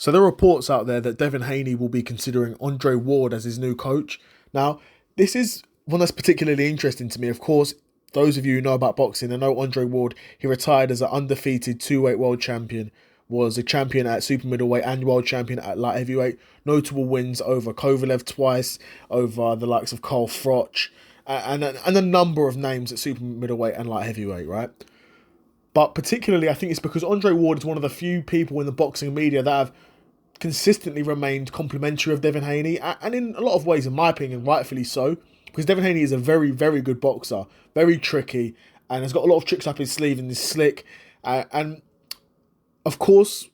So there are reports out there that Devin Haney will be considering Andre Ward as his new coach. Now, this is one that's particularly interesting to me. Of course, those of you who know about boxing and know Andre Ward, he retired as an undefeated two-weight world champion, was a champion at super middleweight and world champion at light heavyweight. Notable wins over Kovalev twice, over the likes of Carl Froch, and a number of names at super middleweight and light heavyweight, right? But particularly, I think it's because Andre Ward is one of the few people in the boxing media that have consistently remained complimentary of Devin Haney, and in a lot of ways, in my opinion, rightfully so, because Devin Haney is a very, very good boxer, very tricky, and has got a lot of tricks up his sleeve and is slick, and of course,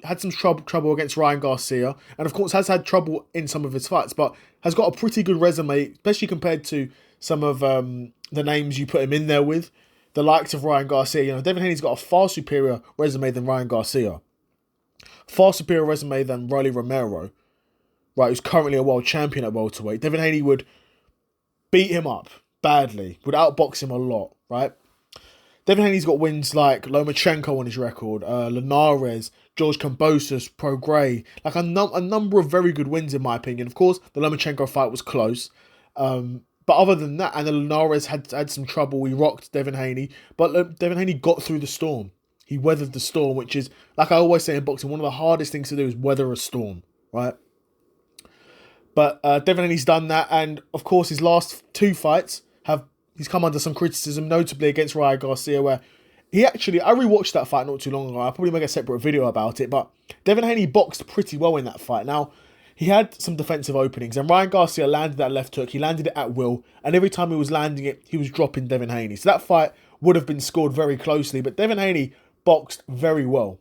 had some trouble against Ryan Garcia, and of course has had trouble in some of his fights, but has got a pretty good resume, especially compared to some of the names you put him in there with, the likes of Ryan Garcia. You know, Devin Haney's got a far superior resume than Ryan Garcia. Far superior resume than Rolly Romero, right, who's currently a world champion at welterweight. Devin Haney would beat him up badly, would outbox him a lot, right? Devin Haney's got wins like Lomachenko on his record, Linares, George Kambosos, Pro Gray, like a number of very good wins in my opinion. Of course, the Lomachenko fight was close, but other than that, and the Linares had some trouble. He rocked Devin Haney, but Devin Haney got through the storm. He weathered the storm, which is, like I always say in boxing, one of the hardest things to do is weather a storm, right? But Devin Haney's done that, and of course his last two fights he's come under some criticism, notably against Ryan Garcia, where I rewatched that fight not too long ago. I'll probably make a separate video about it, but Devin Haney boxed pretty well in that fight. Now, he had some defensive openings, and Ryan Garcia landed that left hook. He landed it at will, and every time he was landing it, he was dropping Devin Haney. So that fight would have been scored very closely, but Devin Haney boxed very well.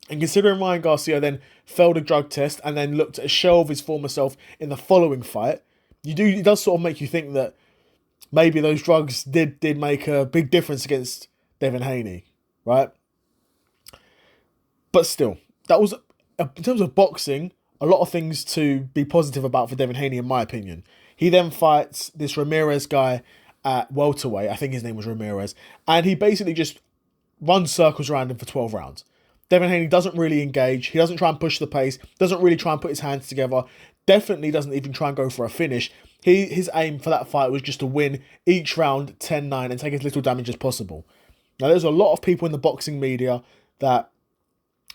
And considering Ryan Garcia then failed a drug test and then looked at a shell of his former self in the following fight, it does sort of make you think that maybe those drugs did make a big difference against Devin Haney, right? But still, that was, in terms of boxing, a lot of things to be positive about for Devin Haney, in my opinion. He then fights this Ramirez guy at welterweight. I think his name was Ramirez. And he basically just runs circles around him for 12 rounds. Devin Haney doesn't really engage. He doesn't try and push the pace. Doesn't really try and put his hands together. Definitely doesn't even try and go for a finish. His aim for that fight was just to win each round 10-9 and take as little damage as possible. Now, there's a lot of people in the boxing media that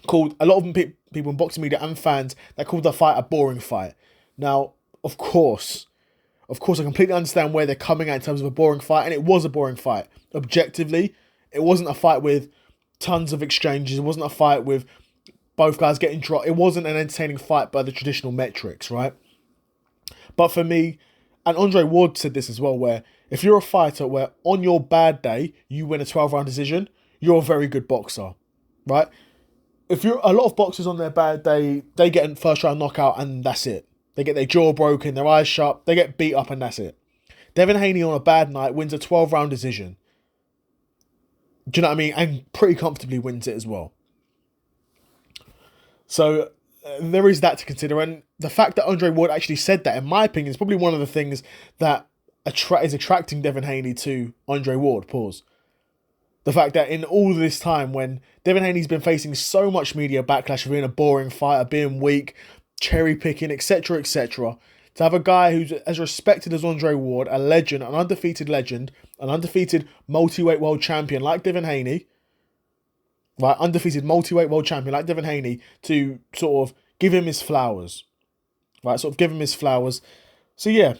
called, a lot of people in boxing media and fans that called the fight a boring fight. Now, of course, I completely understand where they're coming at in terms of a boring fight, and it was a boring fight. Objectively, it wasn't a fight with tons of exchanges. It wasn't a fight with both guys getting dropped. It wasn't an entertaining fight by the traditional metrics, right? But for me, and Andre Ward said this as well, where if you're a fighter where on your bad day, you win a 12-round decision, you're a very good boxer, right? If you're a lot of boxers on their bad day, they get a first-round knockout and that's it. They get their jaw broken, their eyes shut, they get beat up and that's it. Devin Haney on a bad night wins a 12-round decision. Do you know what I mean? And pretty comfortably wins it as well. So there is that to consider. And the fact that Andre Ward actually said that, in my opinion, is probably one of the things that is attracting Devin Haney to Andre Ward. Pause. The fact that in all this time, when Devin Haney's been facing so much media backlash for being a boring fighter, being weak, cherry picking, etc., etc., to have a guy who's as respected as Andre Ward, a legend, an undefeated multi-weight world champion like Devin Haney, right, undefeated multi-weight world champion like Devin Haney, to sort of give him his flowers, right, So yeah,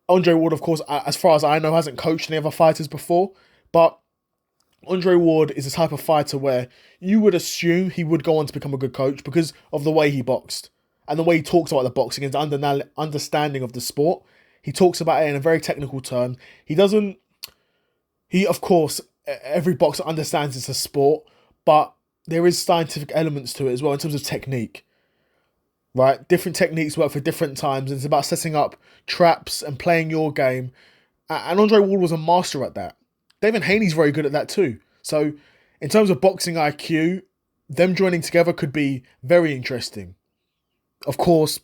Andre Ward, of course, as far as I know, hasn't coached any other fighters before, but Andre Ward is the type of fighter where you would assume he would go on to become a good coach because of the way he boxed and the way he talks about the boxing and the understanding of the sport. He talks about it in a very technical term. Of course, every boxer understands it's a sport, but there is scientific elements to it as well in terms of technique, right? Different techniques work for different times, and it's about setting up traps and playing your game. And Andre Ward was a master at that. Devin Haney's very good at that too. So in terms of boxing IQ, them joining together could be very interesting. Of course,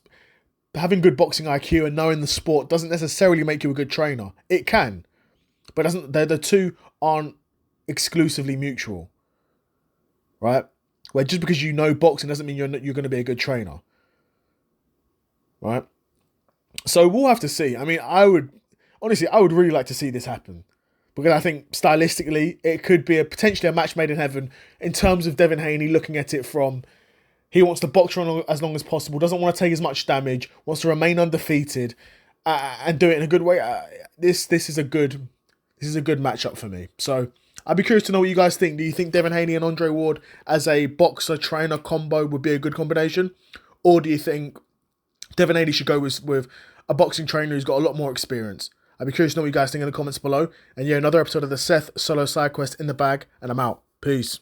having good boxing IQ and knowing the sport doesn't necessarily make you a good trainer. It can, but the two aren't exclusively mutual, right? where just because you know boxing doesn't mean you're going to be a good trainer, right? So we'll have to see. I mean, I would really like to see this happen, because I think stylistically it could be potentially a match made in heaven in terms of Devin Haney looking at it from, he wants to box for as long as possible, doesn't want to take as much damage, wants to remain undefeated, and do it in a good way. This is a good matchup for me. So I'd be curious to know what you guys think. Do you think Devin Haney and Andre Ward as a boxer trainer combo would be a good combination, or do you think Devin Haney should go with a boxing trainer who's got a lot more experience? I'd be curious to know what you guys think in the comments below. And yeah, another episode of the Seth Solo Side Quest in the bag, and I'm out. Peace.